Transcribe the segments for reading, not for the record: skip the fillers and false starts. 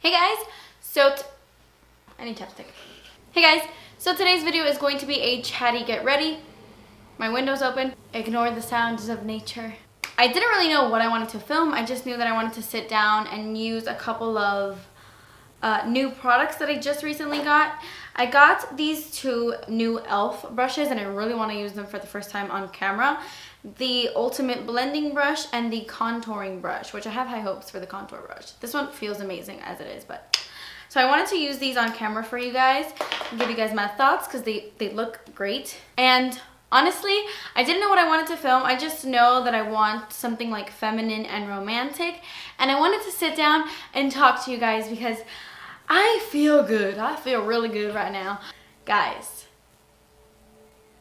Hey guys, I need chapstick. Hey guys, so today's video is going to be a chatty get ready. My window's open. Ignore the sounds of nature. I didn't really know what I wanted to film. I just knew that I wanted to sit down and use a couple of new products that I just recently got. I got these two new e.l.f. brushes and I really want to use them for the first time on camera. The Ultimate Blending Brush and the Contouring Brush, which I have high hopes for the contour brush. This one feels amazing as it is, but... So I wanted to use these on camera for you guys and give you guys my thoughts because they look great. And honestly, I didn't know what I wanted to film. I just know that I want something like feminine and romantic. And I wanted to sit down and talk to you guys because I feel good. I feel really good right now. Guys,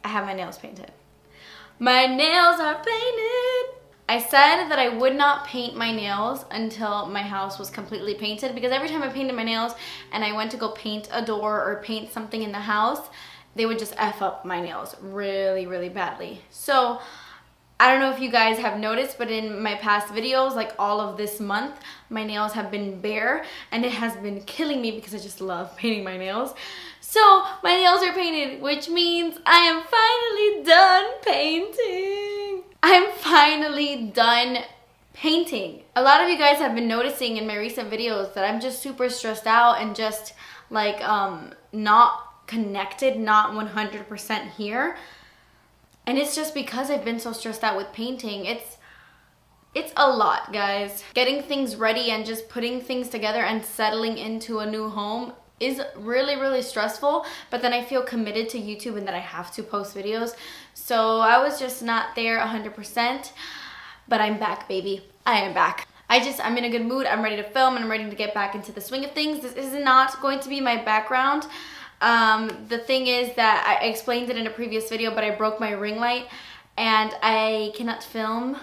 I have my nails painted. My nails are painted. I said that I would not paint my nails until my house was completely painted because every time I painted my nails and I went to go paint a door or paint something in the house, they would just F up my nails really, really badly. So I don't know if you guys have noticed, but in my past videos, like all of this month, my nails have been bare and it has been killing me because I just love painting my nails. So my nails are painted, which means I am finally done painting. I'm finally done painting. A lot of you guys have been noticing in my recent videos that I'm just super stressed out and just like not connected, not 100% here. And it's just because I've been so stressed out with painting. It's a lot, guys. Getting things ready and just putting things together and settling into a new home is really, really stressful, but then I feel committed to YouTube and that I have to post videos. So I was just not there 100%, but I'm back, baby. I am back. I'm in a good mood. I'm ready to film and I'm ready to get back into the swing of things. This is not going to be my background. The thing is that I explained it in a previous video, but I broke my ring light and I cannot film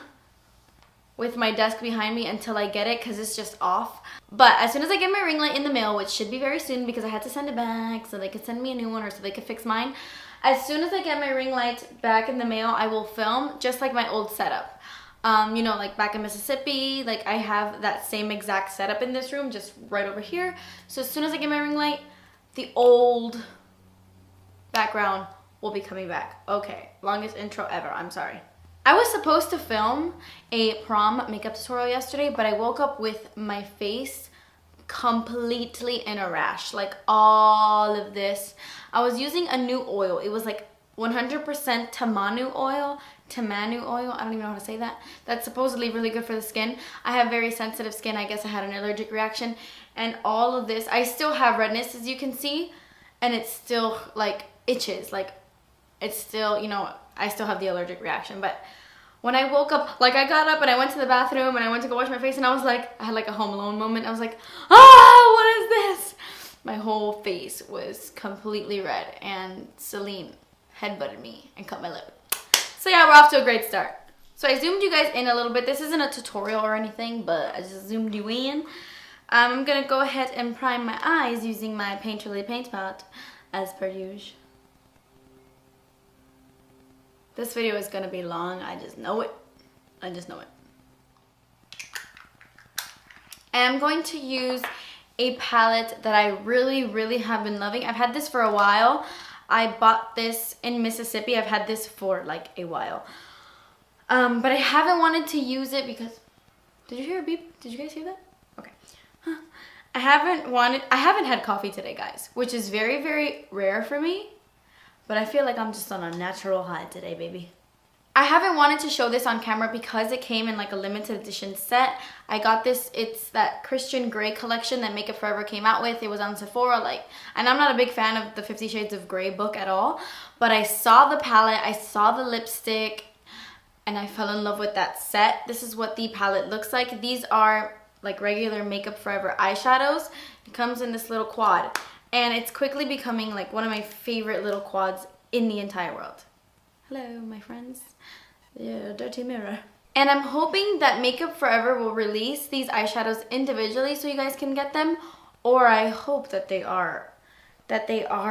with my desk behind me until I get it because it's just off. But as soon as I get my ring light in the mail, which should be very soon because I had to send it back so they could send me a new one or so they could fix mine. As soon as I get my ring light back in the mail, I will film just like my old setup. You know, like back in Mississippi, like I have that same exact setup in this room, just right over here. So as soon as I get my ring light, the old background will be coming back. Okay, longest intro ever, I'm sorry. I was supposed to film a prom makeup tutorial yesterday, but I woke up with my face completely in a rash, like all of this. I was using a new oil. It was like 100% Tamanu oil, I don't even know how to say that. That's supposedly really good for the skin. I have very sensitive skin. I guess I had an allergic reaction. And all of this, I still have redness as you can see, and it's still like itches. Like it's still, you know, I still have the allergic reaction. But when I woke up, like I got up and I went to the bathroom and I went to go wash my face and I was like, I had like a Home Alone moment. I was like, ah, what is this? My whole face was completely red and Celine headbutted me and cut my lip. So yeah, we're off to a great start. So I zoomed you guys in a little bit. This isn't a tutorial or anything, but I just zoomed you in. I'm gonna go ahead and prime my eyes using my Painterly paint palette as per usual. This video is gonna be long, I just know it. I just know it. And I'm going to use a palette that I really, really have been loving. I've had this for a while. I bought this in Mississippi. I've had this for like a while. But I haven't wanted to use it because... Did you hear a beep? Did you guys hear that? Okay. I haven't had coffee today, guys, which is very, very rare for me. But I feel like I'm just on a natural high today, baby. I haven't wanted to show this on camera because it came in like a limited edition set. I got this, it's that Christian Grey collection that Makeup Forever came out with. It was on Sephora, like, and I'm not a big fan of the 50 Shades of Grey book at all. But I saw the palette, I saw the lipstick, and I fell in love with that set. This is what the palette looks like. These are like regular Makeup Forever eyeshadows. It comes in this little quad. And it's quickly becoming like one of my favorite little quads in the entire world. Hello, my friends. Yeah, dirty mirror. And I'm hoping that Makeup Forever will release these eyeshadows individually so you guys can get them. Or I hope that they are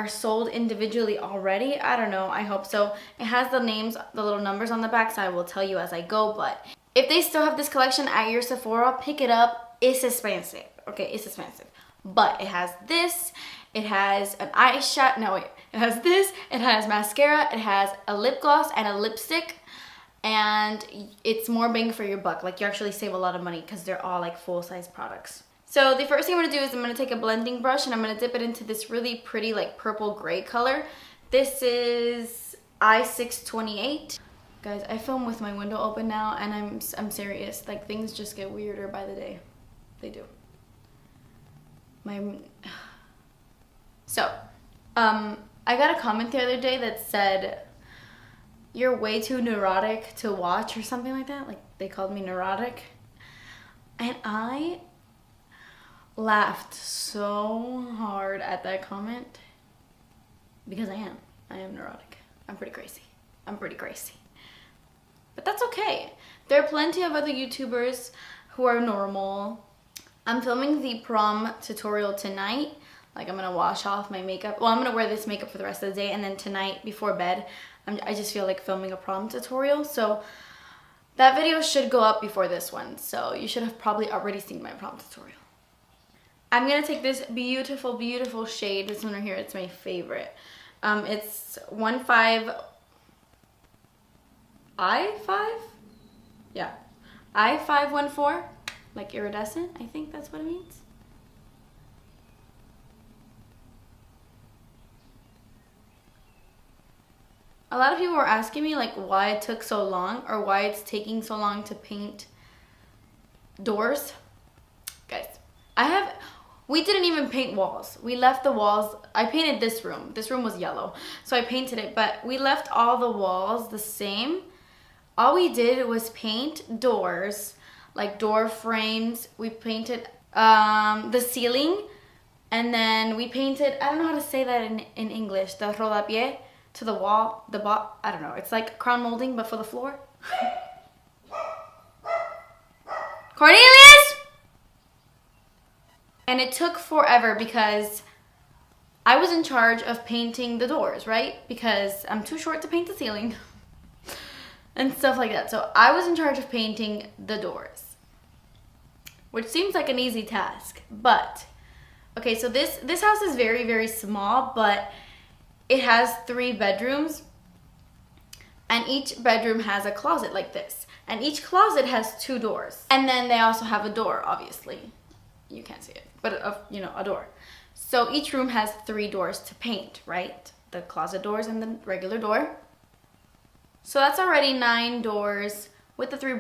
sold individually already. I don't know, I hope so. It has the names, the little numbers on the back, so I will tell you as I go. But if they still have this collection at your Sephora, pick it up. It's expensive. Okay, it's expensive. But it has this, it has an eyeshadow, no wait, it has this, it has mascara, it has a lip gloss and a lipstick, and it's more bang for your buck. Like, you actually save a lot of money because they're all like full-size products. So the first thing I'm gonna do is I'm gonna take a blending brush and I'm gonna dip it into this really pretty like purple gray color. This is I-628. Guys, I film with my window open now and I'm serious. Like, things just get weirder by the day. They do. I got a comment the other day that said, "You're way too neurotic to watch," or something like that. Like, they called me neurotic. And I laughed so hard at that comment because I am neurotic. I'm pretty crazy. But that's okay. There are plenty of other YouTubers who are normal. I'm filming the prom tutorial tonight. Like, I'm gonna wash off my makeup. Well, I'm gonna wear this makeup for the rest of the day, and then tonight before bed, I just feel like filming a prom tutorial. So that video should go up before this one. So you should have probably already seen my prom tutorial. I'm gonna take this beautiful, beautiful shade. This one right here, it's my favorite. It's 15 I5? Yeah. I514, like iridescent, I think that's what it means. A lot of people were asking me like why it took so long or why it's taking so long to paint doors. Guys, we didn't even paint walls. We left the walls. I painted this room. This room was yellow, so I painted it, but we left all the walls the same. All we did was paint doors, like door frames. We painted the ceiling, and then we painted, I don't know how to say that in English, the rodapié to the wall, I don't know. It's like crown molding, but for the floor. Cornelius! And it took forever because I was in charge of painting the doors, right? Because I'm too short to paint the ceiling and stuff like that. So I was in charge of painting the doors, which seems like an easy task. But, okay, so this house is very, very small, but it has 3 bedrooms. And each bedroom has a closet like this. And each closet has 2 doors. And then they also have a door, obviously. You can't see it, but you know, a door. So each room has 3 doors to paint, right? The closet doors and the regular door. So that's already 9 doors with the 3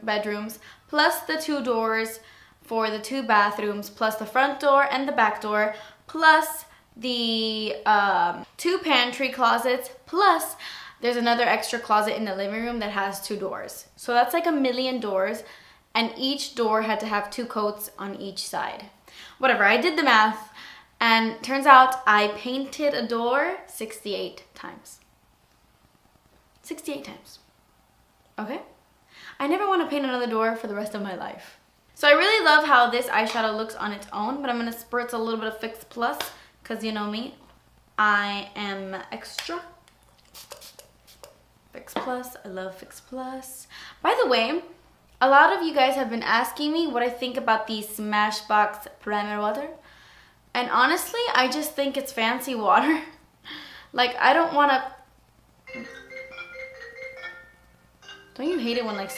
bedrooms, plus the 2 doors for the 2 bathrooms, plus the front door and the back door, plus the 2 pantry closets, plus there's another extra closet in the living room that has 2 doors. So that's like 1,000,000 doors, and each door had to have 2 coats on each side. Whatever, I did the math, and turns out I painted a door 68 times. 68 times. Okay? I never want to paint another door for the rest of my life. So I really love how this eyeshadow looks on its own, but I'm going to spritz a little bit of Fix Plus, because you know me, I am extra. Fix Plus, I love Fix Plus. By the way, a lot of you guys have been asking me what I think about the Smashbox primer water. And honestly, I just think it's fancy water. Like, I don't want to... Don't you hate it when, like,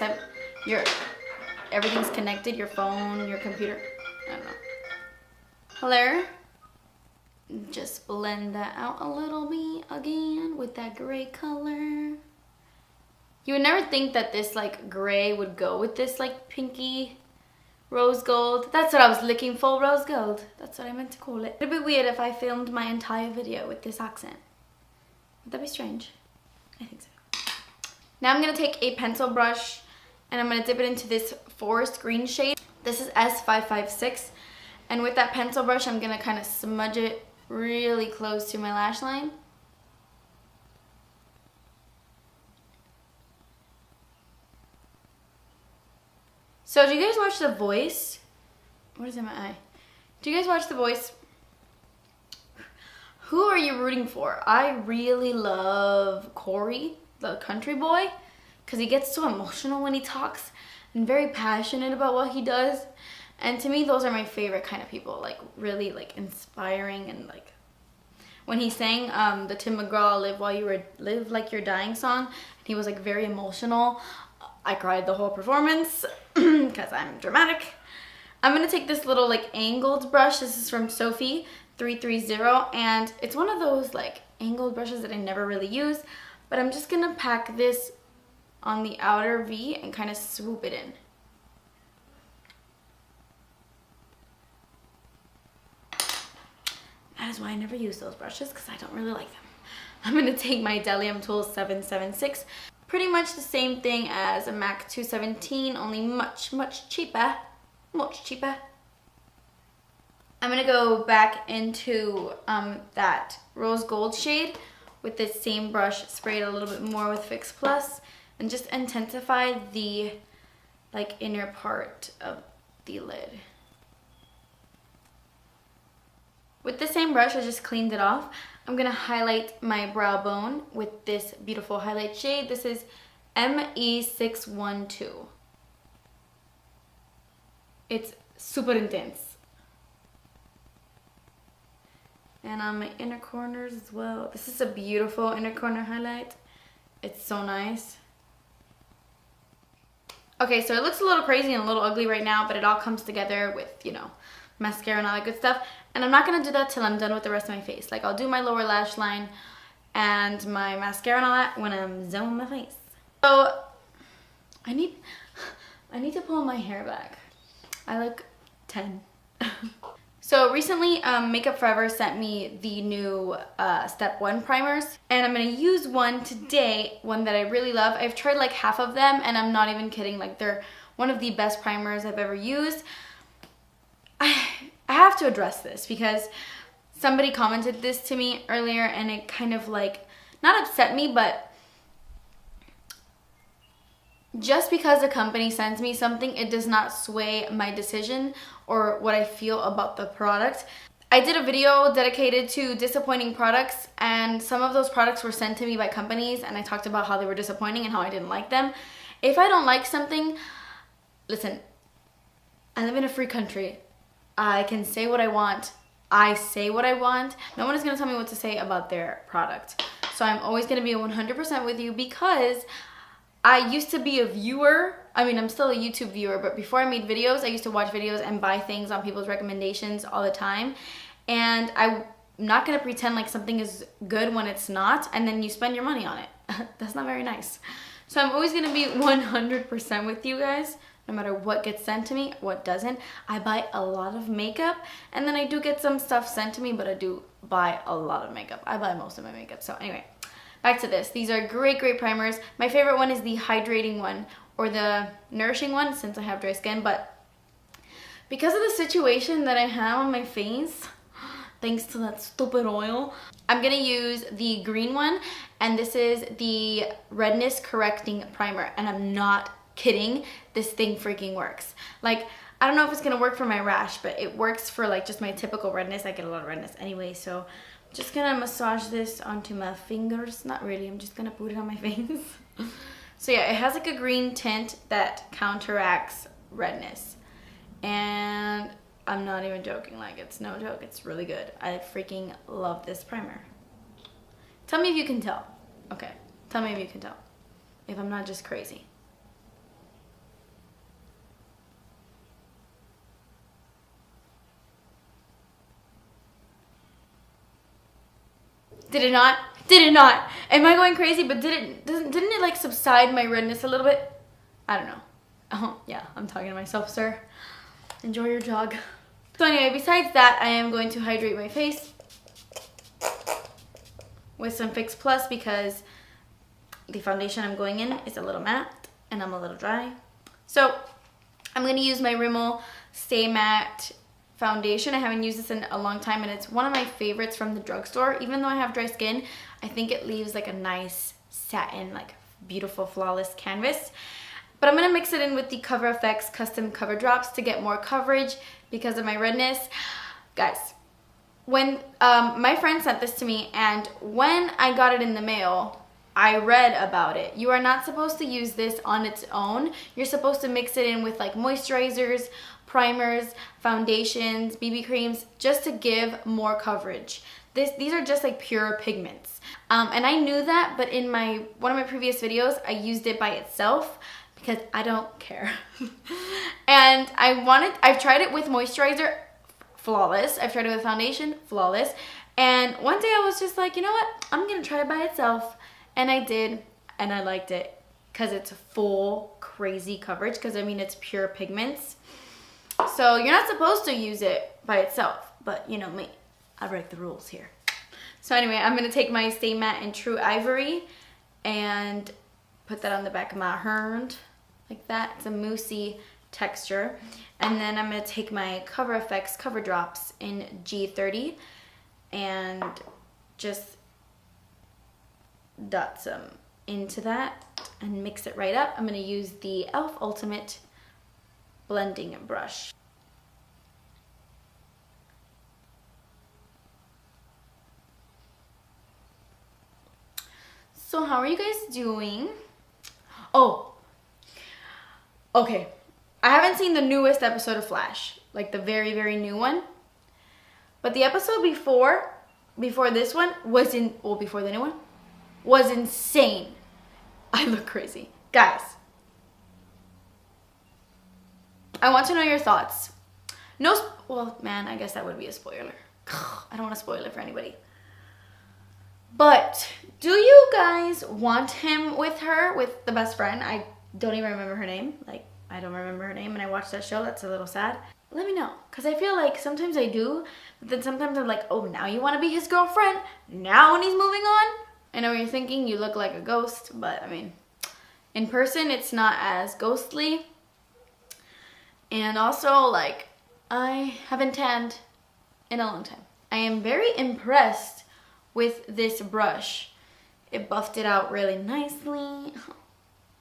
everything's connected? Your phone, your computer? I don't know. Hello? Just blend that out a little bit again with that gray color. You would never think that this like gray would go with this like pinky rose gold. That's what I was looking for, rose gold. That's what I meant to call it. It'd be weird if I filmed my entire video with this accent. Would that be strange? I think so. Now I'm gonna take a pencil brush and I'm gonna dip it into this forest green shade. This is S556. And with that pencil brush, I'm gonna kind of smudge it really close to my lash line. So do you guys watch The Voice? What is in my eye? Do you guys watch The Voice? Who are you rooting for? I really love Corey, the country boy, because he gets so emotional when he talks and very passionate about what he does. And to me, those are my favorite kind of people, like really like inspiring. And like when he sang the Tim McGraw Live Like You're Dying song, and he was like very emotional. I cried the whole performance because I'm dramatic. I'm gonna take this little like angled brush. This is from Sophie 330, and it's one of those like angled brushes that I never really use, but I'm just gonna pack this on the outer V and kind of swoop it in. That is why I never use those brushes, because I don't really like them. I'm gonna take my Delium Tool 776. Pretty much the same thing as a MAC 217, only much cheaper. Much cheaper. I'm gonna go back into that rose gold shade with this same brush, spray it a little bit more with Fix Plus, and just intensify the like inner part of the lid. With the same brush, I just cleaned it off. I'm gonna highlight my brow bone with this beautiful highlight shade. This is ME612. It's super intense. And on my inner corners as well. This is a beautiful inner corner highlight. It's so nice. Okay, so it looks a little crazy and a little ugly right now, but it all comes together with, you know, mascara and all that good stuff. And I'm not gonna do that till I'm done with the rest of my face. Like, I'll do my lower lash line and my mascara and all that when I'm done with my face. So I need to pull my hair back. I look 10. So recently, Makeup Forever sent me the new Step 1 primers, and I'm gonna use one today, one that I really love. I've tried like half of them, and I'm not even kidding. Like, they're one of the best primers I've ever used. I have to address this because somebody commented this to me earlier, and it kind of like, not upset me, but just because a company sends me something, it does not sway my decision or what I feel about the product. I did a video dedicated to disappointing products, and some of those products were sent to me by companies, and I talked about how they were disappointing and how I didn't like them. If I don't like something, listen, I live in a free country. I can say what I want. I say what I want. No one is going to tell me what to say about their product. So I'm always going to be 100% with you, because I used to be a viewer. I mean, I'm still a YouTube viewer, but before I made videos, I used to watch videos and buy things on people's recommendations all the time. And I'm not going to pretend like something is good when it's not, and then you spend your money on it. That's not very nice. So I'm always going to be 100% with you guys, no matter what gets sent to me, what doesn't. I buy a lot of makeup, and then I do get some stuff sent to me, but I do buy a lot of makeup. I buy most of my makeup. So anyway, back to this. These are great primers. My favorite one is the hydrating one, or the nourishing one, since I have dry skin. But because of the situation that I have on my face, thanks to that stupid oil, I'm gonna use the green one, and this is the redness correcting primer, and I'm not kidding, this thing freaking works. Like, I don't know if it's gonna work for my rash, but it works for like just my typical redness. I get a lot of redness anyway, so I'm just gonna massage this onto my fingers. Not really, I'm just gonna put it on my face. So yeah, it has like a green tint that counteracts redness, and I'm not even joking. Like, it's no joke, it's really good. I freaking love this primer. Tell me if you can tell. Okay, tell me if you can tell, if I'm not just crazy. Did it not? Did it not? Am I going crazy? But didn't it like subside my redness a little bit? I don't know. Oh, yeah, I'm talking to myself, sir. Enjoy your jog. So anyway, besides that, I am going to hydrate my face with some Fix Plus, because the foundation I'm going in is a little matte and I'm a little dry. So I'm going to use my Rimmel Stay Matte foundation. I haven't used this in a long time, and it's one of my favorites from the drugstore. Even though I have dry skin, I think it leaves like a nice satin, like beautiful flawless canvas. But I'm gonna mix it in with the Cover FX custom cover drops to get more coverage because of my redness. Guys, when my friend sent this to me, and when I got it in the mail, I read about it. You are not supposed to use this on its own. You're supposed to mix it in with like moisturizers, primers, foundations, BB creams, just to give more coverage. These are just like pure pigments. And I knew that, but in one of my previous videos, I used it by itself because I don't care. And I've tried it with moisturizer, flawless. I've tried it with foundation, flawless. And one day I was just like, you know what? I'm gonna try it by itself. And I did, and I liked it because it's full crazy coverage, because I mean, it's pure pigments. So you're not supposed to use it by itself, but you know me, I break the rules here. So anyway, I'm gonna take my Stay Matte in True Ivory and put that on the back of my hand, like that. It's a moussey texture. And then I'm gonna take my Cover FX Cover Drops in G30 and just dot some into that and mix it right up. I'm gonna use the e.l.f. Ultimate blending brush. So how are you guys doing? Oh, okay. I haven't seen the newest episode of Flash, like the very, very new one. But the episode before this one before the new one, was insane. I look crazy. Guys, I want to know your thoughts. Well, man, I guess that would be a spoiler. I don't want to spoil it for anybody. But do you guys want him with her, with the best friend? I don't even remember her name. Like, I don't remember her name, and I watched that show. That's a little sad. Let me know, because I feel like sometimes I do, but then sometimes I'm like, oh, now you want to be his girlfriend? Now when he's moving on? I know what you're thinking, you look like a ghost, but I mean, in person, it's not as ghostly. And also, like, I haven't tanned in a long time. I am very impressed with this brush. It buffed it out really nicely.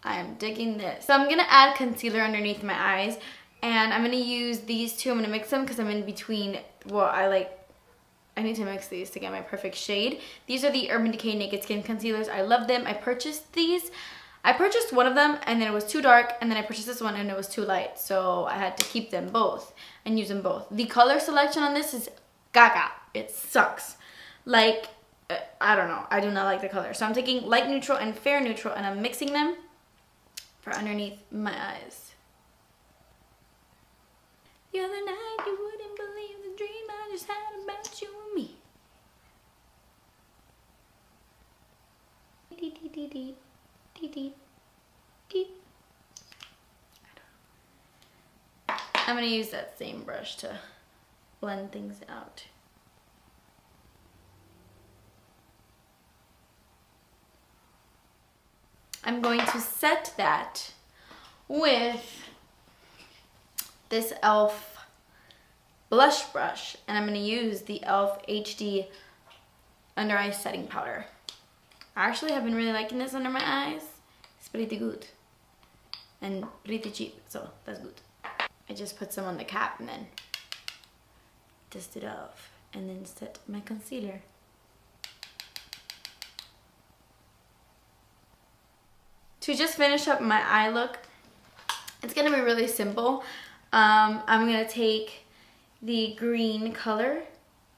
I am digging this. So I'm gonna add concealer underneath my eyes, and I'm gonna use these two. I'm gonna mix them because I'm in between. Well, I need to mix these to get my perfect shade. These are the Urban Decay Naked Skin Concealers. I love them. I purchased these. I purchased one of them and then it was too dark, and then I purchased this one and it was too light. So I had to keep them both and use them both. The color selection on this is gaga. It sucks. Like, I don't know. I do not like the color. So I'm taking light neutral and fair neutral and I'm mixing them for underneath my eyes. The other night you wouldn't believe the dream I just had about you and me. I'm gonna use that same brush to blend things out. I'm going to set that with this e.l.f. blush brush, and I'm going to use the e.l.f. HD under eye setting powder. I actually have been really liking this under my eyes. It's pretty good and pretty cheap, so that's good. I just put some on the cap and then dust it off and then set my concealer. To just finish up my eye look, it's gonna be really simple. I'm gonna take the green color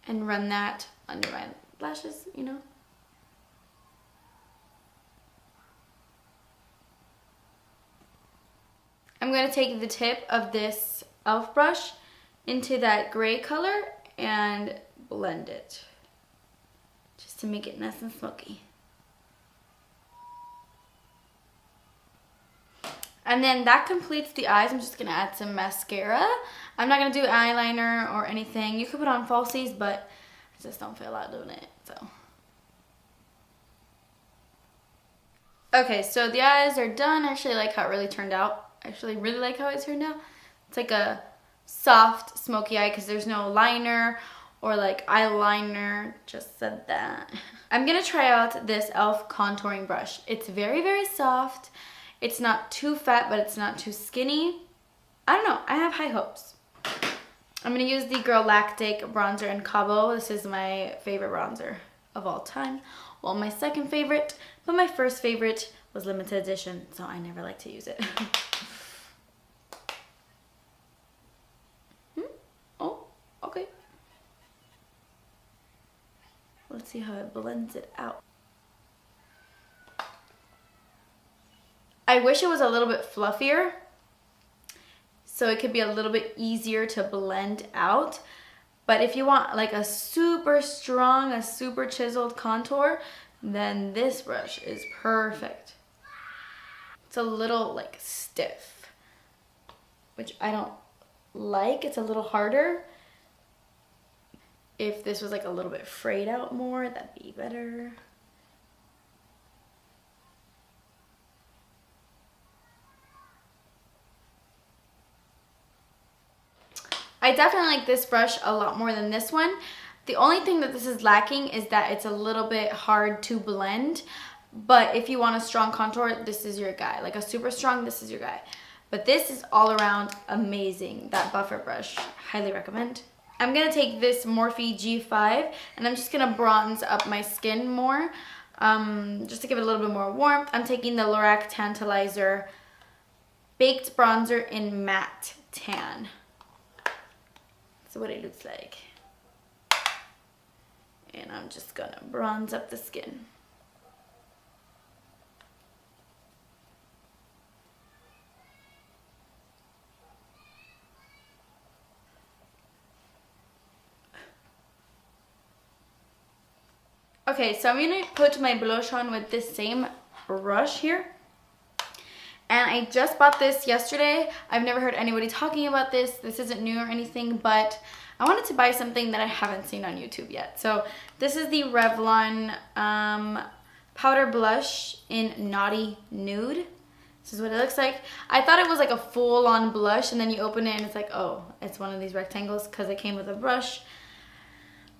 and run that under my lashes, you know. I'm gonna take the tip of this e.l.f. brush into that gray color and blend it, just to make it nice and smoky. And then that completes the eyes. I'm just gonna add some mascara. I'm not gonna do eyeliner or anything. You could put on falsies, but I just don't feel like doing it, so. Okay, so the eyes are done. I actually like how it really turned out. I actually really like how it turned out. It's like a soft, smoky eye because there's no liner or like eyeliner. Just said that. I'm gonna try out this e.l.f. contouring brush. It's very, very soft. It's not too fat, but it's not too skinny. I don't know. I have high hopes. I'm going to use the Girl Lactic bronzer in Cabo. This is my favorite bronzer of all time. Well, my second favorite, but my first favorite was limited edition, so I never like to use it. Oh, okay. Let's see how it blends it out. I wish it was a little bit fluffier, so it could be a little bit easier to blend out. But if you want like a super strong, a super chiseled contour, then this brush is perfect. It's a little like stiff, which I don't like. It's a little harder. If this was like a little bit frayed out more, that'd be better. I definitely like this brush a lot more than this one. The only thing that this is lacking is that it's a little bit hard to blend. But if you want a strong contour, this is your guy. Like a super strong, this is your guy. But this is all around amazing. That buffer brush, highly recommend. I'm gonna take this Morphe G5 and I'm just gonna bronze up my skin more. Just to give it a little bit more warmth. I'm taking the Lorac Tantalizer Baked Bronzer in Matte Tan. That's what it looks like. And I'm just gonna bronze up the skin. Okay, so I'm gonna put my blush on with this same brush here. And I just bought this yesterday. I've never heard anybody talking about this. This isn't new or anything, but I wanted to buy something that I haven't seen on YouTube yet. So this is the Revlon powder blush in Naughty Nude. This is what it looks like. I thought it was like a full-on blush, and then you open it and it's like, oh, it's one of these rectangles because it came with a brush.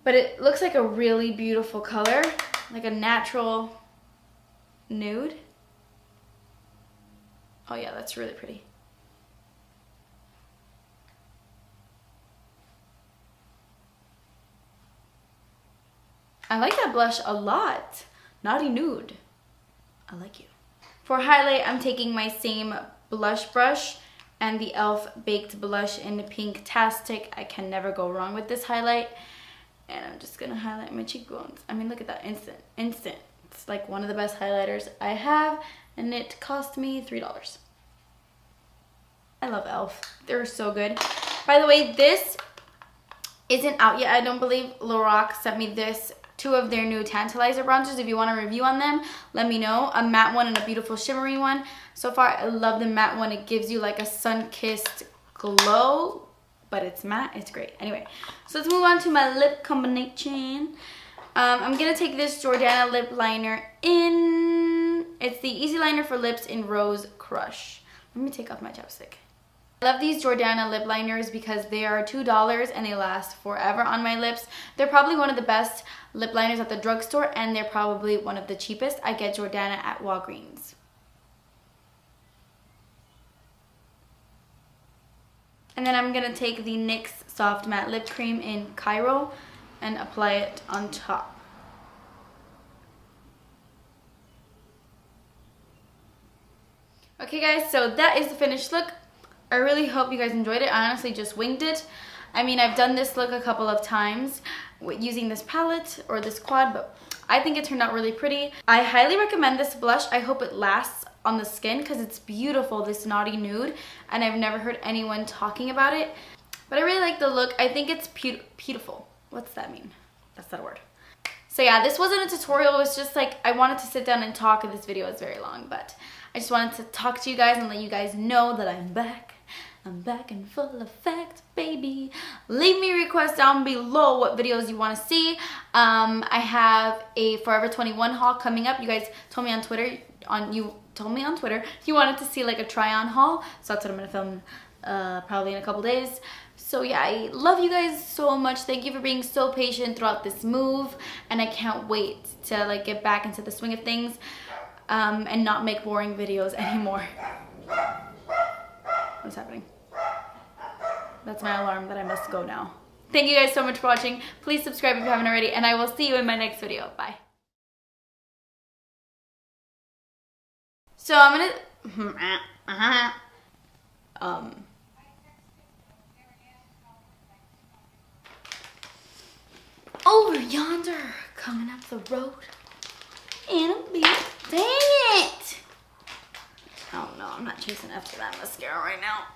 But it looks like a really beautiful color, like a natural nude. Oh yeah, that's really pretty. I like that blush a lot. Naughty Nude. I like you. For highlight, I'm taking my same blush brush and the e.l.f. Baked Blush in Pink-tastic. I can never go wrong with this highlight. And I'm just gonna highlight my cheekbones. I mean, look at that, instant. It's like one of the best highlighters I have, and it cost me $3. I love e.l.f. They're so good. By the way, this isn't out yet, I don't believe. Lorac sent me two of their new Tantalizer bronzers. If you want a review on them, let me know. A matte one and a beautiful shimmery one. So far, I love the matte one. It gives you like a sun-kissed glow, but it's matte. It's great. Anyway, so let's move on to my lip combination. I'm gonna take this Jordana lip liner in. It's the Easy Liner for Lips in Rose Crush. Let me take off my chapstick. I love these Jordana lip liners because they are $2 and they last forever on my lips. They're probably one of the best lip liners at the drugstore, and they're probably one of the cheapest. I get Jordana at Walgreens. And then I'm gonna take the NYX Soft Matte Lip Cream in Cairo and apply it on top. Okay guys, so that is the finished look. I really hope you guys enjoyed it. I honestly just winged it. I mean, I've done this look a couple of times using this palette or this quad, but I think it turned out really pretty. I highly recommend this blush. I hope it lasts on the skin because it's beautiful, this Naughty Nude, and I've never heard anyone talking about it. But I really like the look. I think it's beautiful. What's that mean? That's not a word. So yeah, this wasn't a tutorial. It was just like I wanted to sit down and talk, and this video is very long, but I just wanted to talk to you guys and let you guys know that I'm back. I'm back in full effect, baby. Leave me requests down below what videos you want to see. I have a Forever 21 haul coming up. You guys told me on Twitter, you wanted to see like a try-on haul, so that's what I'm gonna film probably in a couple days. So yeah, I love you guys so much. Thank you for being so patient throughout this move, and I can't wait to like get back into the swing of things and not make boring videos anymore. What's happening? That's my alarm that I must go now. Thank you guys so much for watching. Please subscribe if you haven't already, and I will see you in my next video. Bye. So I'm gonna, over yonder, coming up the road, and a big, dang it! Oh no, I'm not chasing after that mascara right now.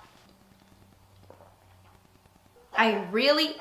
I really